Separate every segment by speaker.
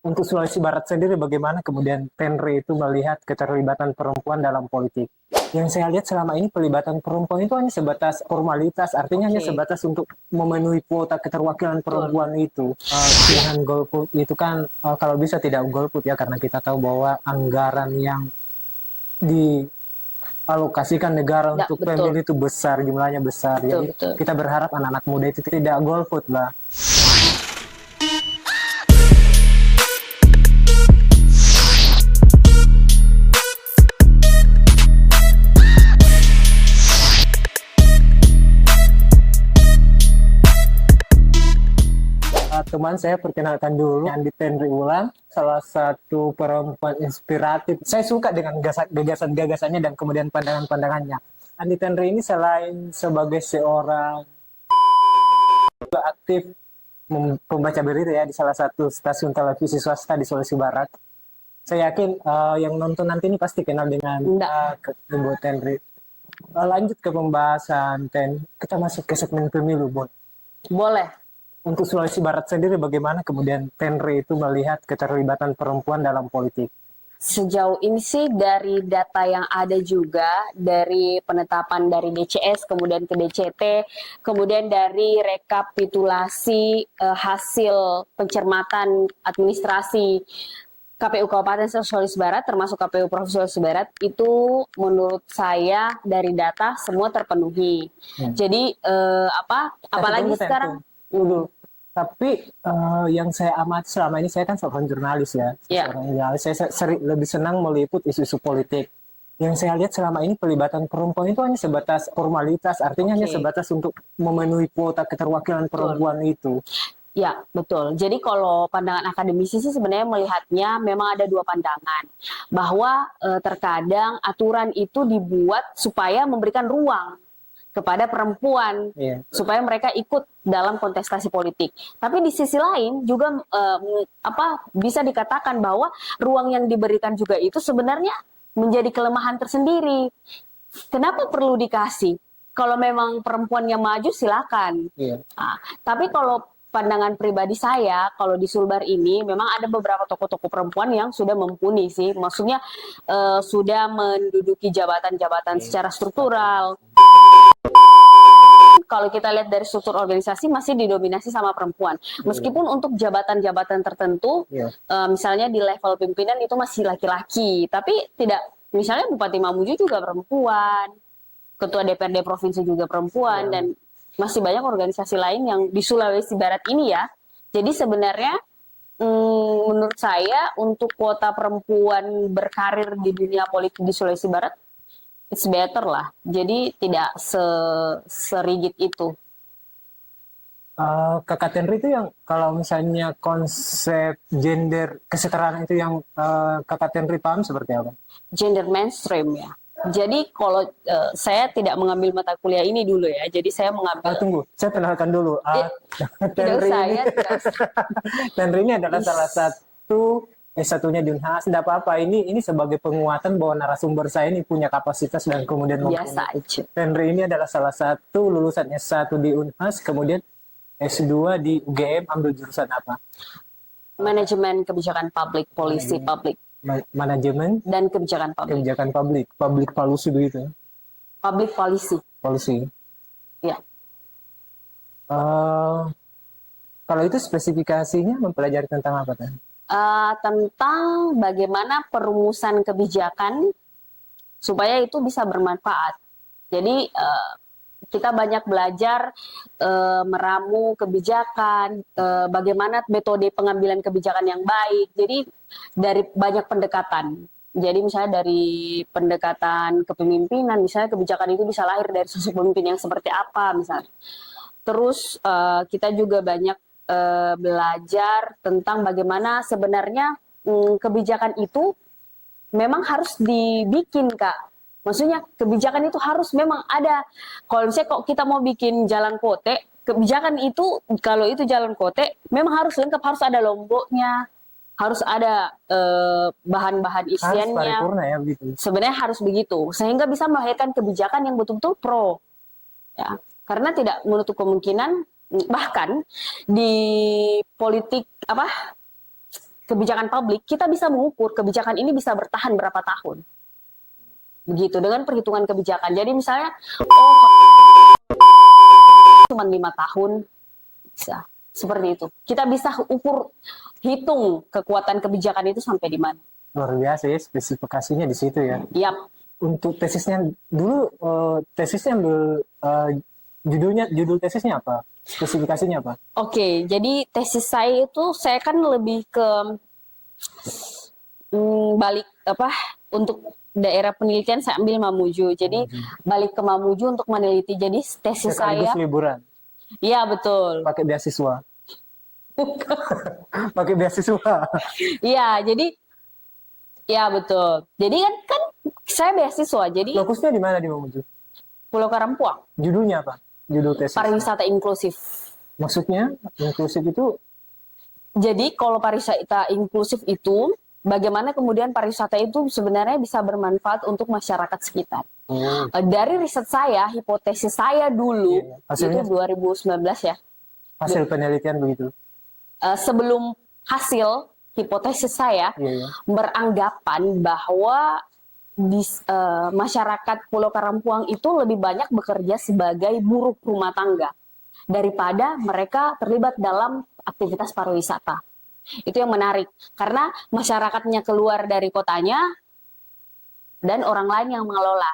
Speaker 1: Untuk Sulawesi Barat sendiri, bagaimana kemudian Tenri itu melihat keterlibatan perempuan dalam politik? Yang saya lihat selama ini pelibatan perempuan itu hanya sebatas formalitas, artinya hanya
Speaker 2: Oke,
Speaker 1: sebatas untuk memenuhi kuota keterwakilan
Speaker 2: betul.
Speaker 1: perempuan itu.
Speaker 2: Ya,
Speaker 1: Dengan golput itu kan kalau bisa tidak golput ya, karena kita tahu bahwa anggaran yang dialokasikan negara
Speaker 2: ya,
Speaker 1: untuk
Speaker 2: betul,
Speaker 1: pemilu itu besar, jumlahnya besar.
Speaker 2: betul,
Speaker 1: Jadi
Speaker 2: betul.
Speaker 1: kita berharap anak-anak muda itu tidak golput lah. Teman saya perkenalkan dulu Andi Tenri Ulang, salah satu perempuan inspiratif. Saya suka dengan gagasan-gagasannya dan kemudian pandangan-pandangannya. Andi Tenri ini selain sebagai seorang aktif pembaca berita ya di salah satu stasiun televisi swasta di Sulawesi Barat. Saya yakin yang nonton nanti ini pasti kenal dengan
Speaker 2: Enggak,
Speaker 1: Ibu Tenri. Lanjut ke pembahasan kita masuk ke segmen pemilu, Bu.
Speaker 2: boleh.
Speaker 1: Untuk Sulawesi Barat sendiri, bagaimana kemudian Tenri itu melihat keterlibatan perempuan dalam politik?
Speaker 2: Sejauh ini sih dari data yang ada juga, dari penetapan dari DCS, kemudian ke DCT, kemudian dari rekapitulasi hasil pencermatan administrasi KPU Kabupaten Sulawesi Barat, termasuk KPU Provinsi Sulawesi Barat, itu menurut saya dari data semua terpenuhi.
Speaker 1: Hmm.
Speaker 2: Jadi
Speaker 1: Tapi
Speaker 2: apalagi
Speaker 1: tunggu,
Speaker 2: sekarang,
Speaker 1: dulu. Tapi yang saya amati selama ini, saya kan seorang jurnalis ya.
Speaker 2: ya,
Speaker 1: Seorang jurnalis, saya sering lebih senang meliput isu-isu politik. Yang saya lihat selama ini pelibatan perempuan itu hanya sebatas formalitas, artinya hanya
Speaker 2: oke,
Speaker 1: sebatas untuk memenuhi kuota keterwakilan
Speaker 2: betul.
Speaker 1: perempuan itu.
Speaker 2: Ya, betul. Jadi kalau pandangan akademisi sih sebenarnya melihatnya memang ada dua pandangan. Bahwa terkadang aturan itu dibuat supaya memberikan ruang kepada perempuan
Speaker 1: Iya.
Speaker 2: supaya mereka ikut dalam kontestasi politik. Tapi di sisi lain juga bisa dikatakan bahwa ruang yang diberikan juga itu sebenarnya menjadi kelemahan tersendiri. Kenapa perlu dikasih? Kalau memang perempuan yang maju silakan.
Speaker 1: Iya.
Speaker 2: Nah, tapi kalau pandangan pribadi saya, kalau di Sulbar ini memang ada beberapa tokoh-tokoh perempuan yang sudah mumpuni sih. Maksudnya sudah menduduki jabatan-jabatan secara struktural. Kalau kita lihat dari struktur organisasi masih didominasi sama perempuan. Meskipun untuk jabatan-jabatan tertentu,
Speaker 1: Iya.
Speaker 2: misalnya di level pimpinan itu masih laki-laki, tapi tidak. Misalnya Bupati Mamuju juga perempuan, Ketua DPRD Provinsi juga perempuan,
Speaker 1: Iya.
Speaker 2: dan masih banyak organisasi lain yang di Sulawesi Barat ini ya. Jadi sebenarnya menurut saya untuk kuota perempuan berkarir di dunia politik di Sulawesi Barat, it's better lah. Jadi tidak serigid itu.
Speaker 1: Kakak Tenri itu yang kalau misalnya konsep gender kesetaraan itu yang Kakak Tenri paham seperti apa?
Speaker 2: Gender mainstream ya. Jadi kalau saya tidak mengambil mata kuliah ini dulu ya. Jadi saya mengambil
Speaker 1: Tunggu, saya kenalkan dulu.
Speaker 2: eh, tidak
Speaker 1: Tenri
Speaker 2: usah
Speaker 1: ini,
Speaker 2: ya, tidak usah.
Speaker 1: Tenri ini adalah
Speaker 2: Is,
Speaker 1: salah satu satunya di Unhas. Tidak apa-apa, ini sebagai penguatan bahwa narasumber saya ini punya kapasitas dan kemudian
Speaker 2: biasa
Speaker 1: mempunyai.
Speaker 2: aja.
Speaker 1: Tenri ini adalah salah satu lulusan S1 di Unhas, kemudian S2 di UGM, ambil jurusan apa?
Speaker 2: Manajemen kebijakan publik, polisi
Speaker 1: Manajemen,
Speaker 2: publik,
Speaker 1: manajemen
Speaker 2: dan kebijakan publik.
Speaker 1: kebijakan publik policy begitu,
Speaker 2: Public policy.
Speaker 1: policy.
Speaker 2: Ya.
Speaker 1: Eh, Kalau itu spesifikasinya mempelajari tentang apa kan?
Speaker 2: Tentang bagaimana perumusan kebijakan supaya itu bisa bermanfaat. Jadi kita banyak belajar meramu kebijakan, bagaimana metode pengambilan kebijakan yang baik. Jadi dari banyak pendekatan. Jadi misalnya dari pendekatan kepemimpinan, misalnya kebijakan itu bisa lahir dari sosok pemimpin yang seperti apa misalnya. Terus kita juga banyak belajar tentang bagaimana sebenarnya kebijakan itu memang harus dibikin, Kak. Maksudnya kebijakan itu harus memang ada. Kalau misalnya kok kita mau bikin jalan kote, kebijakan itu kalau itu jalan kote memang harus lengkap, harus ada lomboknya, harus ada bahan-bahan
Speaker 1: Harus
Speaker 2: isiannya.
Speaker 1: paripurna ya begitu.
Speaker 2: Sebenarnya harus begitu sehingga bisa melahirkan kebijakan yang betul-betul pro. Ya, karena tidak menutup kemungkinan bahkan di politik kebijakan publik, kita bisa mengukur kebijakan ini bisa bertahan berapa tahun. Begitu, dengan perhitungan kebijakan. Jadi misalnya, cuma 5 tahun, bisa. Seperti itu. Kita bisa hitung kekuatan kebijakan itu sampai di mana.
Speaker 1: Luar biasa ya, spesifikasinya di situ ya.
Speaker 2: Yap.
Speaker 1: Untuk tesisnya dulu, tesisnya ambil judul tesisnya apa? Spesifikasinya apa?
Speaker 2: Oke, jadi tesis saya itu saya kan lebih ke balik apa untuk daerah penelitian saya ambil Mamuju. Jadi balik ke Mamuju untuk meneliti. Jadi tesis
Speaker 1: Sekaligus
Speaker 2: saya.
Speaker 1: liburan.
Speaker 2: Iya betul.
Speaker 1: Pakai beasiswa. Pakai beasiswa.
Speaker 2: Iya, jadi ya betul. Jadi kan saya beasiswa. Jadi
Speaker 1: Lokusnya di mana di Mamuju?
Speaker 2: Pulau Karampuang.
Speaker 1: Judulnya apa? Judul tesis.
Speaker 2: Pariwisata inklusif.
Speaker 1: Maksudnya inklusif itu?
Speaker 2: Jadi kalau pariwisata inklusif itu bagaimana kemudian pariwisata itu sebenarnya bisa bermanfaat untuk masyarakat sekitar. Dari riset saya, hipotesis saya dulu
Speaker 1: Hasilnya?
Speaker 2: itu 2019 ya.
Speaker 1: Hasil penelitian begitu.
Speaker 2: Sebelum hasil hipotesis saya beranggapan bahwa di masyarakat Pulau Karampuang itu lebih banyak bekerja sebagai buruh rumah tangga daripada mereka terlibat dalam aktivitas pariwisata. Itu yang menarik karena masyarakatnya keluar dari kotanya dan orang lain yang mengelola.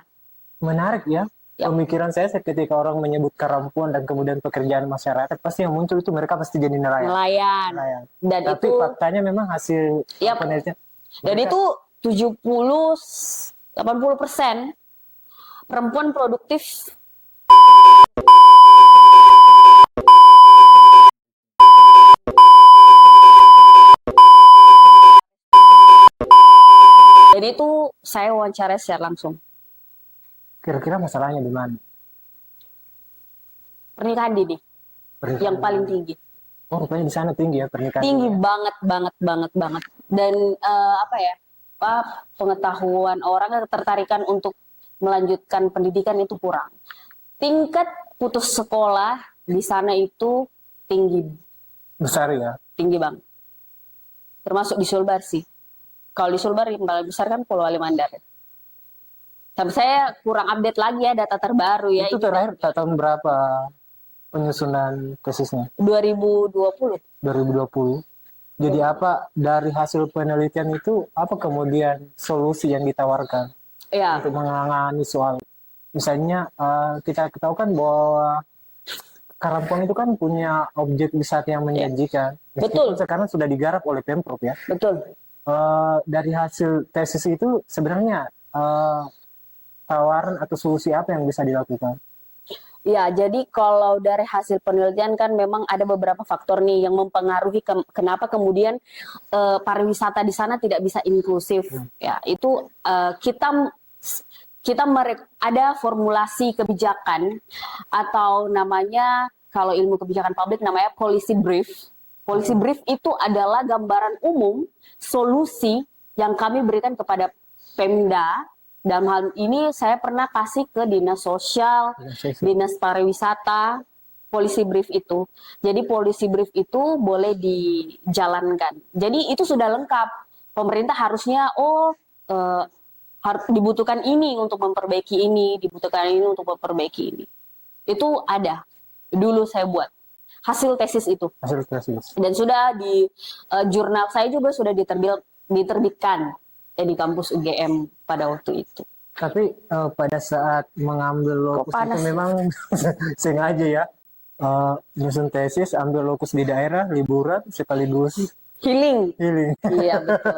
Speaker 1: Menarik ya.
Speaker 2: Ya.
Speaker 1: Pemikiran saya ketika orang menyebut Karampuan dan kemudian pekerjaan masyarakat, pasti yang muncul itu mereka pasti jadi nelayan.
Speaker 2: Nelayan. Dan
Speaker 1: Tapi
Speaker 2: itu
Speaker 1: faktanya memang hasil penelitian.
Speaker 2: dan itu 70-80% perempuan produktif. Jadi itu saya wawancara secara langsung.
Speaker 1: Kira-kira masalahnya di mana?
Speaker 2: Pernikahan dini yang paling tinggi.
Speaker 1: Oh, rupanya di sana tinggi ya pernikahan.
Speaker 2: Tinggi banget. Dan pengetahuan orang, ketertarikan untuk melanjutkan pendidikan itu kurang. Tingkat putus sekolah di sana itu tinggi.
Speaker 1: Besar ya?
Speaker 2: Tinggi banget. Termasuk di Sulbar sih. Kalau di Sulbar yang paling besar kan Pulau Alimandar. Tapi saya kurang update lagi ya data terbaru ya.
Speaker 1: Itu terakhir tahun berapa penyusunan tesisnya?
Speaker 2: 2020.
Speaker 1: 2020. Jadi apa dari hasil penelitian itu, apa kemudian solusi yang ditawarkan untuk menangani soal, misalnya kita ketahukan bahwa Karampuang itu kan punya objek wisata yang menjanjikan.
Speaker 2: Betul.
Speaker 1: Sekarang sudah digarap oleh Pemprov ya.
Speaker 2: Betul.
Speaker 1: Dari hasil tesis itu sebenarnya tawaran atau solusi apa yang bisa dilakukan?
Speaker 2: Ya, jadi kalau dari hasil penelitian kan memang ada beberapa faktor nih yang mempengaruhi kenapa kemudian pariwisata di sana tidak bisa inklusif. Ya, itu kita ada formulasi kebijakan atau namanya kalau ilmu kebijakan publik namanya policy brief. Policy brief itu adalah gambaran umum solusi yang kami berikan kepada Pemda. Dalam hal ini saya pernah kasih ke Dinas Sosial, Dinas Pariwisata, policy brief itu. Jadi policy brief itu boleh dijalankan. Jadi itu sudah lengkap. Pemerintah harusnya harus dibutuhkan ini untuk memperbaiki ini, dibutuhkan ini untuk memperbaiki ini. Itu ada. Dulu saya buat hasil tesis itu.
Speaker 1: Hasil tesis.
Speaker 2: Dan sudah di jurnal saya juga sudah diterbitkan di kampus UGM pada waktu itu.
Speaker 1: Tapi pada saat mengambil lokus itu memang sengaja ya, nyusun tesis, ambil lokus di daerah, liburan sekaligus
Speaker 2: healing. Iya betul.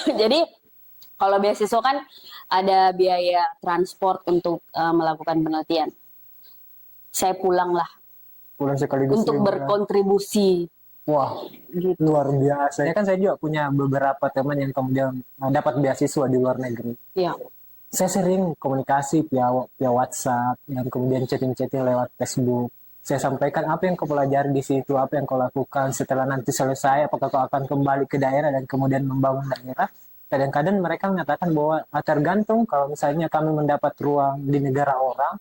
Speaker 2: Jadi kalau beasiswa kan ada biaya transport untuk melakukan penelitian. Saya pulang
Speaker 1: sekaligus
Speaker 2: untuk berkontribusi.
Speaker 1: Wah, gitu. Luar biasa. Ya kan saya juga punya beberapa teman yang kemudian dapat beasiswa di luar negeri.
Speaker 2: Iya.
Speaker 1: Saya sering komunikasi via WhatsApp dan kemudian chatting-chatting lewat Facebook. Saya sampaikan apa yang kau pelajari di situ, apa yang kau lakukan setelah nanti selesai, apakah kau akan kembali ke daerah dan kemudian membangun daerah. Kadang-kadang mereka mengatakan bahwa tergantung kalau misalnya kami mendapat ruang di negara orang,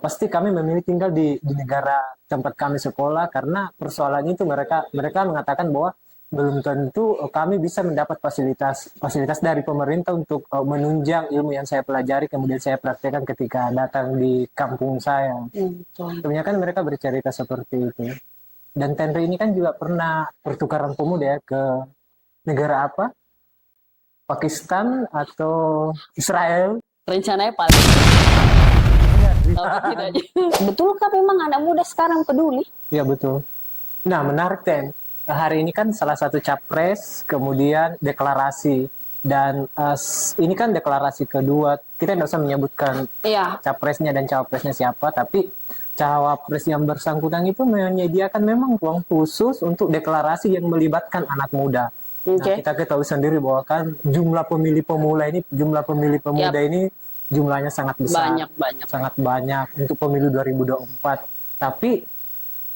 Speaker 1: pasti kami memilih tinggal di negara tempat kami sekolah karena persoalannya itu mereka mengatakan bahwa belum tentu kami bisa mendapat fasilitas dari pemerintah untuk menunjang ilmu yang saya pelajari kemudian saya praktekkan ketika datang di kampung saya.
Speaker 2: Betul.
Speaker 1: Kebanyakan mereka bercerita seperti itu. Dan Tenri ini kan juga pernah pertukaran pemuda ya ke negara apa? Pakistan atau Israel.
Speaker 2: Rencananya paling tahu tidak. Betulkah memang anak muda sekarang peduli?
Speaker 1: Iya betul. Nah menarik Ten. Hari ini kan salah satu capres, kemudian deklarasi. Dan ini kan deklarasi kedua. Kita tidak usah menyebutkan
Speaker 2: Iya.
Speaker 1: capresnya dan cawapresnya siapa, tapi cawapres yang bersangkutan itu menyediakan memang ruang khusus untuk deklarasi yang melibatkan anak muda. Nah,
Speaker 2: Oke.
Speaker 1: kita ketahui sendiri bahwa kan jumlah pemilih pemuda ini jumlahnya sangat besar.
Speaker 2: Banyak.
Speaker 1: Sangat banyak untuk pemilu 2024. Tapi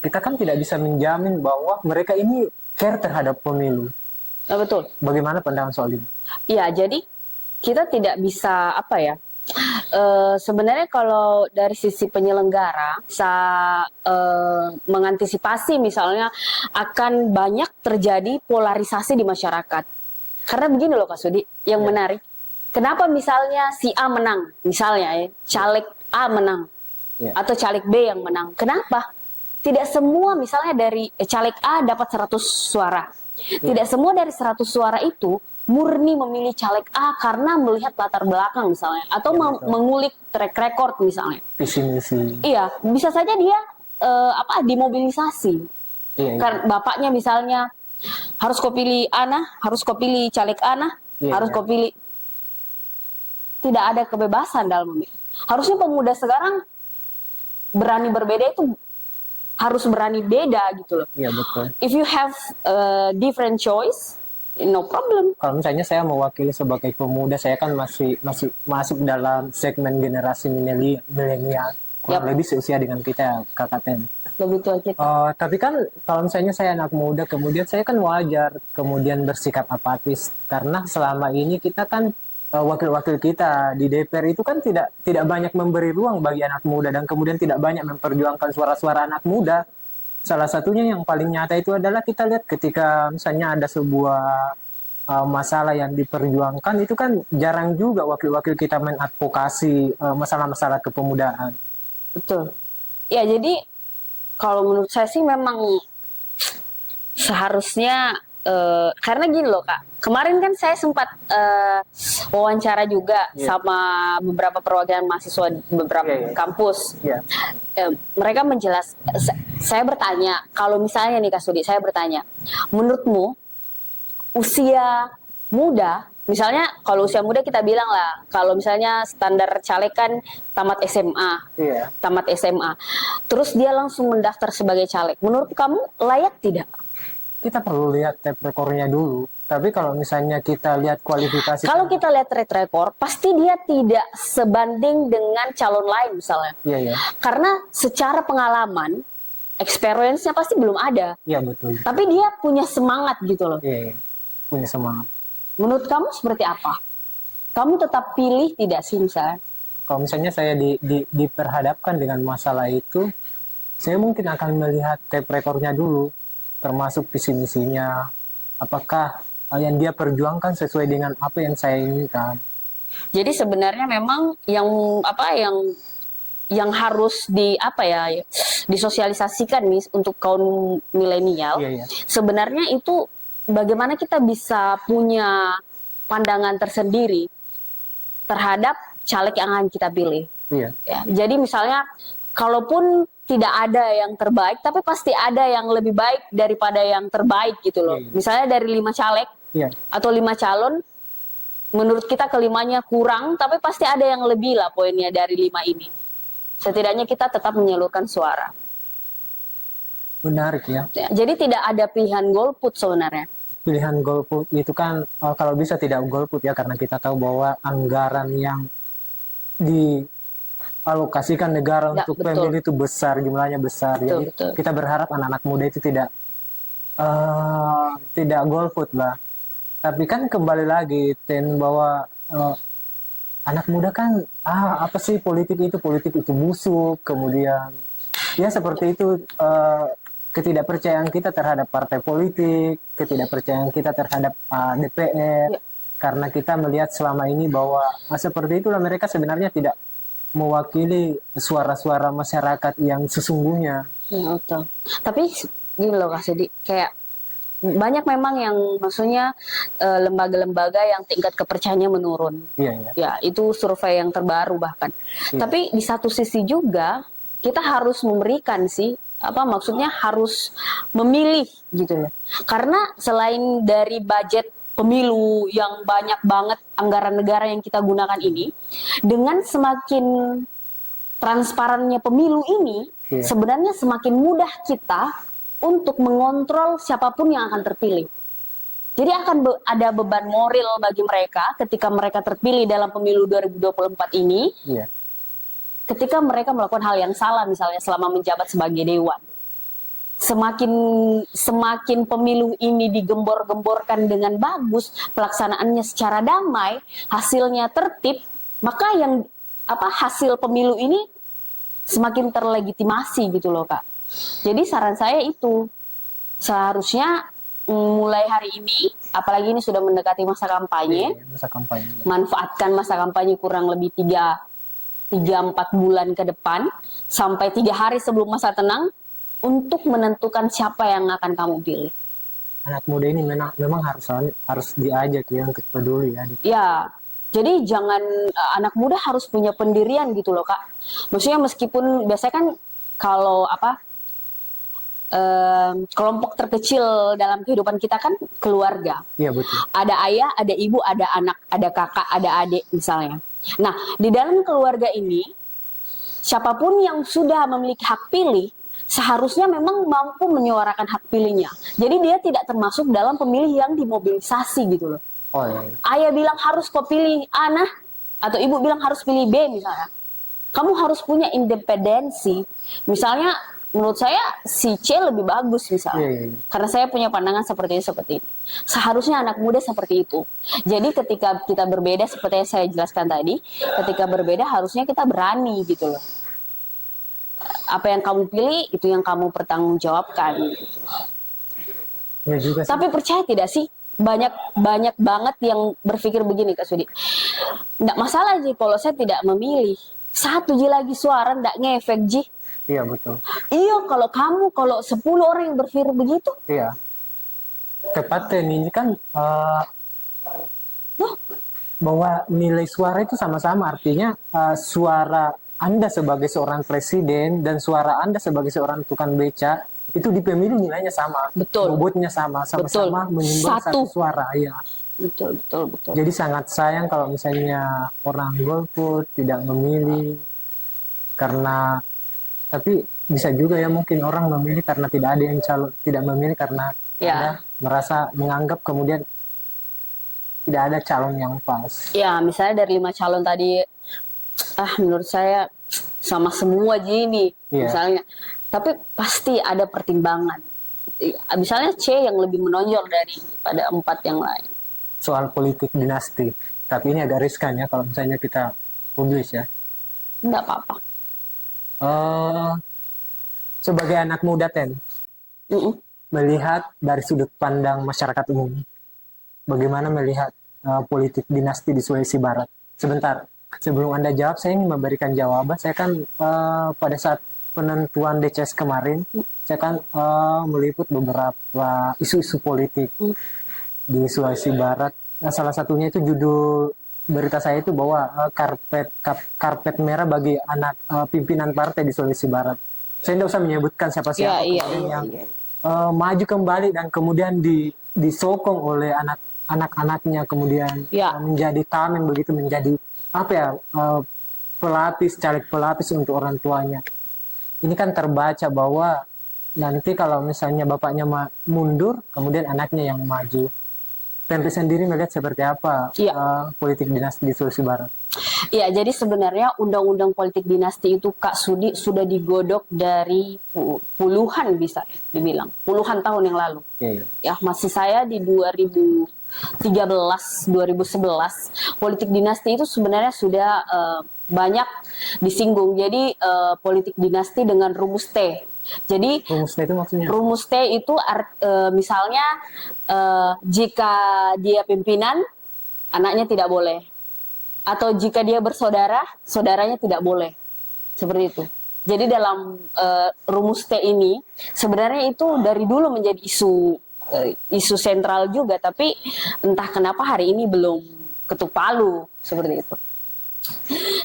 Speaker 1: kita kan tidak bisa menjamin bahwa mereka ini care terhadap pemilu.
Speaker 2: Nah, betul.
Speaker 1: Bagaimana pandangan soal ini?
Speaker 2: Iya, jadi kita tidak bisa apa ya? Sebenarnya kalau dari sisi penyelenggara bisa mengantisipasi misalnya akan banyak terjadi polarisasi di masyarakat. Karena begini loh Kak Sudi, yang menarik. Kenapa misalnya si A menang, misalnya ya, caleg A menang atau caleg B yang menang. Kenapa? Tidak semua misalnya dari caleg A dapat 100 suara. Tidak semua dari 100 suara itu murni memilih caleg A karena melihat latar belakang misalnya atau mengulik track record misalnya.
Speaker 1: Visi misi.
Speaker 2: Iya, bisa saja dia dimobilisasi.
Speaker 1: Iya.
Speaker 2: Kan bapaknya misalnya harus kau pilih Ana, harus kau pilih caleg Ana, harus kau pilih. Tidak ada kebebasan dalam memilih. Harusnya pemuda sekarang berani berbeda itu harus berani beda gitu loh.
Speaker 1: Iya betul.
Speaker 2: If you have a different choice, no problem.
Speaker 1: Kalau misalnya saya mewakili sebagai pemuda, saya kan masih masuk dalam segmen generasi milenial, kurang lebih seusia dengan kita, Kakak Ten.
Speaker 2: Begitu aja.
Speaker 1: Tapi kan kalau misalnya saya anak muda, kemudian saya kan wajar kemudian bersikap apatis karena selama ini kita kan wakil-wakil kita di DPR itu kan tidak banyak memberi ruang bagi anak muda dan kemudian tidak banyak memperjuangkan suara-suara anak muda. Salah satunya yang paling nyata itu adalah kita lihat ketika misalnya ada sebuah masalah yang diperjuangkan itu kan jarang juga wakil-wakil kita mengadvokasi masalah-masalah kepemudaan.
Speaker 2: Betul. Ya jadi kalau menurut saya sih memang seharusnya karena gini loh Kak, kemarin kan saya sempat wawancara juga sama beberapa perwakilan mahasiswa di beberapa kampus. Mereka saya bertanya, kalau misalnya nih Kak Sudi, saya bertanya, menurutmu usia muda, misalnya kalau usia muda kita bilang lah, kalau misalnya standar caleg kan tamat SMA, terus dia langsung mendaftar sebagai caleg, menurut kamu layak tidak?
Speaker 1: Kita perlu lihat track recordnya dulu. Tapi kalau misalnya kita lihat kualifikasi...
Speaker 2: Kalau kita lihat track record, pasti dia tidak sebanding dengan calon lain misalnya.
Speaker 1: Iya.
Speaker 2: Karena secara pengalaman, experience-nya pasti belum ada.
Speaker 1: Iya, betul.
Speaker 2: Tapi dia punya semangat gitu loh.
Speaker 1: Iya, punya semangat.
Speaker 2: Menurut kamu seperti apa? Kamu tetap pilih tidak sih misalnya?
Speaker 1: Kalau misalnya saya diperhadapkan dengan masalah itu, saya mungkin akan melihat track recordnya dulu. Termasuk visi misinya, apakah yang dia perjuangkan sesuai dengan apa yang saya inginkan.
Speaker 2: Jadi sebenarnya memang yang harus disosialisasikan nih untuk kaum milenial. Sebenarnya itu bagaimana kita bisa punya pandangan tersendiri terhadap caleg yang akan kita pilih. Ya, jadi misalnya kalaupun tidak ada yang terbaik, tapi pasti ada yang lebih baik daripada yang terbaik gitu loh. Misalnya dari 5 caleg atau 5 calon, menurut kita kelimanya kurang, tapi pasti ada yang lebih lah poinnya dari 5 ini. Setidaknya kita tetap menyalurkan suara.
Speaker 1: Menarik ya.
Speaker 2: Jadi tidak ada pilihan golput sebenarnya.
Speaker 1: Pilihan golput itu kan kalau bisa tidak golput ya, karena kita tahu bahwa anggaran yang alokasikan negara untuk pemilu itu besar, jumlahnya besar. Jadi kita berharap anak-anak muda itu tidak golput lah. Tapi kan kembali lagi Ten, bahwa anak muda kan apa sih politik itu busuk, kemudian ya seperti itu ketidakpercayaan kita terhadap partai politik, ketidakpercayaan kita terhadap DPR,
Speaker 2: Ya.
Speaker 1: karena kita melihat selama ini bahwa seperti itulah mereka sebenarnya tidak mewakili suara-suara masyarakat yang sesungguhnya.
Speaker 2: Ya, betul. Tapi gini loh Kak Sedi, kayak banyak memang yang maksudnya lembaga-lembaga yang tingkat kepercayaannya menurun.
Speaker 1: Iya, iya.
Speaker 2: Ya, itu survei yang terbaru bahkan.
Speaker 1: Iya.
Speaker 2: Tapi di satu sisi juga kita harus memberikan sih, apa maksudnya harus memilih gitu loh. Karena selain dari budget pemilu yang banyak banget anggaran negara yang kita gunakan ini, dengan semakin transparannya pemilu ini,
Speaker 1: Iya.
Speaker 2: sebenarnya semakin mudah kita untuk mengontrol siapapun yang akan terpilih. Jadi akan ada beban moral bagi mereka ketika mereka terpilih dalam pemilu 2024 ini,
Speaker 1: Iya.
Speaker 2: ketika mereka melakukan hal yang salah misalnya selama menjabat sebagai dewan. Semakin pemilu ini digembor-gemborkan dengan bagus, pelaksanaannya secara damai, hasilnya tertib, maka yang hasil pemilu ini semakin terlegitimasi gitu loh Kak. Jadi saran saya itu seharusnya mulai hari ini, apalagi ini sudah mendekati masa kampanye,
Speaker 1: Iya, masa kampanye.
Speaker 2: manfaatkan masa kampanye kurang lebih 3-4 bulan ke depan sampai 3 hari sebelum masa tenang untuk menentukan siapa yang akan kamu pilih.
Speaker 1: Anak muda ini memang harus diajak ya untuk peduli ya.
Speaker 2: Ya, jadi jangan anak muda harus punya pendirian gitu loh Kak. Maksudnya meskipun biasanya kan kalau kelompok terkecil dalam kehidupan kita kan keluarga.
Speaker 1: Iya, betul.
Speaker 2: Ada ayah, ada ibu, ada anak, ada kakak, ada adik misalnya. Nah, di dalam keluarga ini, siapapun yang sudah memiliki hak pilih, seharusnya memang mampu menyuarakan hak pilihnya. Jadi dia tidak termasuk dalam pemilih yang dimobilisasi gitu loh.
Speaker 1: Oh iya.
Speaker 2: Ayah bilang harus kau pilih A, nah, atau ibu bilang harus pilih B misalnya. Kamu harus punya independensi. Misalnya, menurut saya si C lebih bagus misalnya.
Speaker 1: Iya, iya.
Speaker 2: Karena saya punya pandangan seperti ini. Seharusnya anak muda seperti itu. Jadi ketika kita berbeda seperti yang saya jelaskan tadi, ketika berbeda harusnya kita berani gitu loh. Apa yang kamu pilih itu yang kamu pertanggungjawabkan. Gitu.
Speaker 1: Ya juga sih.
Speaker 2: Tapi percaya tidak sih banyak banget yang berpikir begini Kak Sudi. Nggak masalah Ji kalau saya tidak memilih. 1 Ji lagi suara nggak ngefek Ji.
Speaker 1: Iya, betul.
Speaker 2: Iya, kalau 10 orang yang berpikir begitu,
Speaker 1: Iya. Tepatnya ini kan bahwa nilai suara itu sama-sama, artinya suara Anda sebagai seorang presiden dan suara Anda sebagai seorang tukang beca itu di pemilu nilainya sama.
Speaker 2: Betul.
Speaker 1: Bobotnya sama, sama-sama
Speaker 2: Betul.
Speaker 1: menyumbang
Speaker 2: Satu.
Speaker 1: 1 suara, ya.
Speaker 2: betul.
Speaker 1: Jadi sangat sayang kalau misalnya orang golput tidak memilih karena, tapi bisa juga ya mungkin orang memilih karena tidak ada yang calon, tidak memilih karena
Speaker 2: Ya.
Speaker 1: ada merasa menganggap kemudian tidak ada calon yang pas.
Speaker 2: Ya, misalnya dari 5 calon tadi, menurut saya sama semua gini,
Speaker 1: Iya.
Speaker 2: misalnya. Tapi pasti ada pertimbangan. Misalnya C yang lebih menonjol daripada 4 yang lain.
Speaker 1: Soal politik dinasti, tapi ini agak riskan ya kalau misalnya kita publis ya.
Speaker 2: Enggak apa-apa.
Speaker 1: Sebagai anak muda
Speaker 2: Mm-mm.
Speaker 1: melihat dari sudut pandang masyarakat umum, bagaimana melihat politik dinasti di Sulawesi Barat? Sebentar, sebelum Anda jawab, saya ingin memberikan jawaban. Saya kan pada saat penentuan DCS kemarin, saya kan meliput beberapa isu-isu politik di Sulawesi Barat. Nah, salah satunya itu judul berita saya itu bahwa karpet merah bagi anak pimpinan partai di Sulawesi Barat. Saya tidak usah menyebutkan siapa-siapa
Speaker 2: Iya.
Speaker 1: yang maju kembali dan kemudian disokong oleh anak-anaknya, kemudian
Speaker 2: Ya.
Speaker 1: menjadi tameng begitu, menjadi caleg pelapis untuk orang tuanya. Ini kan terbaca bahwa nanti kalau misalnya bapaknya mundur, kemudian anaknya yang maju. Tempe sendiri melihat seperti apa politik dinasti di Sulawesi Barat?
Speaker 2: Ya, jadi sebenarnya undang-undang politik dinasti itu Kak Sudi sudah digodok dari puluhan bisa dibilang, puluhan tahun yang lalu.
Speaker 1: Iya.
Speaker 2: Ya, masih saya di 2000 2011, politik dinasti itu sebenarnya sudah banyak disinggung. Jadi politik dinasti dengan rumus T. Jadi
Speaker 1: Rumusnya itu maksudnya?
Speaker 2: rumus T itu misalnya jika dia pimpinan, anaknya tidak boleh. Atau jika dia bersaudara, saudaranya tidak boleh. Seperti itu. Jadi dalam rumus T ini sebenarnya itu dari dulu menjadi isu sentral juga, tapi entah kenapa hari ini belum ketuk palu seperti itu.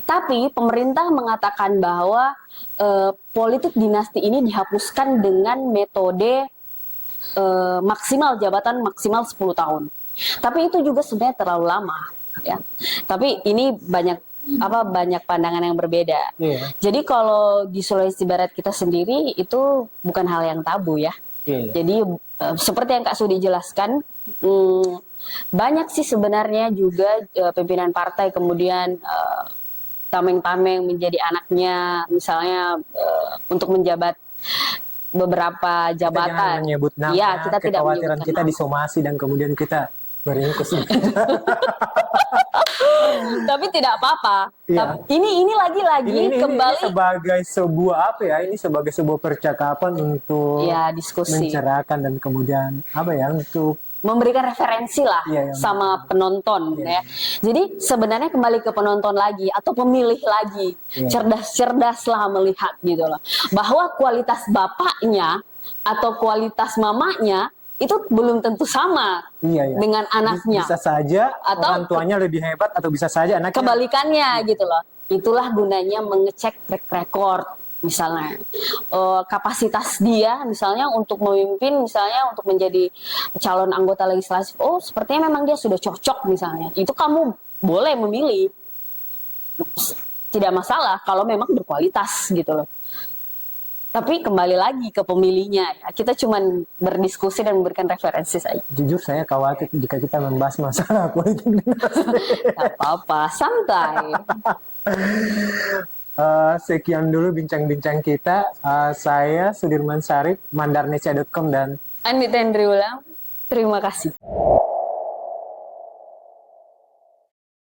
Speaker 2: Tapi pemerintah mengatakan bahwa politik dinasti ini dihapuskan dengan metode maksimal 10 tahun. Tapi itu juga sebenarnya terlalu lama, ya. Tapi ini banyak pandangan yang berbeda.
Speaker 1: Iya.
Speaker 2: Jadi kalau di Sulawesi Barat kita sendiri itu bukan hal yang tabu ya.
Speaker 1: Iya.
Speaker 2: Jadi seperti yang Kak Sudi jelaskan, banyak sih sebenarnya juga pimpinan partai kemudian tameng-tameng menjadi anaknya, misalnya untuk menjabat beberapa
Speaker 1: Kita jangan
Speaker 2: jabatan.
Speaker 1: menyebut nama,
Speaker 2: Ya, kita tidak
Speaker 1: kekhawatiran
Speaker 2: menyebutkan
Speaker 1: kita
Speaker 2: nama.
Speaker 1: disomasi dan kemudian kita beringkus.
Speaker 2: Tapi tidak apa-apa.
Speaker 1: Iya.
Speaker 2: Ini lagi-lagi
Speaker 1: ini
Speaker 2: kembali
Speaker 1: sebagai sebuah apa ya? Ini sebagai sebuah percakapan untuk
Speaker 2: ya diskusi,
Speaker 1: mencerahkan dan kemudian apa ya? Untuk
Speaker 2: memberikan referensi lah
Speaker 1: Iya,
Speaker 2: sama penonton ya. Jadi sebenarnya kembali ke penonton lagi atau pemilih lagi,
Speaker 1: Iya.
Speaker 2: cerdas-cerdaslah melihat gitu loh, bahwa kualitas bapaknya atau kualitas mamanya itu belum tentu sama
Speaker 1: iya.
Speaker 2: dengan anaknya.
Speaker 1: Bisa saja
Speaker 2: Atau
Speaker 1: orang tuanya lebih hebat atau bisa saja anaknya
Speaker 2: Kebalikannya gitu loh. Itulah gunanya mengecek track record misalnya. Kapasitas dia misalnya untuk memimpin, misalnya untuk menjadi calon anggota legislatif. Oh, sepertinya memang dia sudah cocok misalnya. Itu kamu boleh memilih. Tidak masalah kalau memang berkualitas gitu loh. Tapi kembali lagi ke pemilihnya. Ya. Kita cuma berdiskusi dan memberikan referensi saja.
Speaker 1: Jujur saya khawatir jika kita membahas masalah politik dinasti.
Speaker 2: Gak apa-apa, santai.
Speaker 1: Sekian dulu bincang-bincang kita. Saya Sudirman Sarif, mandarnesia.com dan
Speaker 2: Andi Tendri Ulang, terima kasih.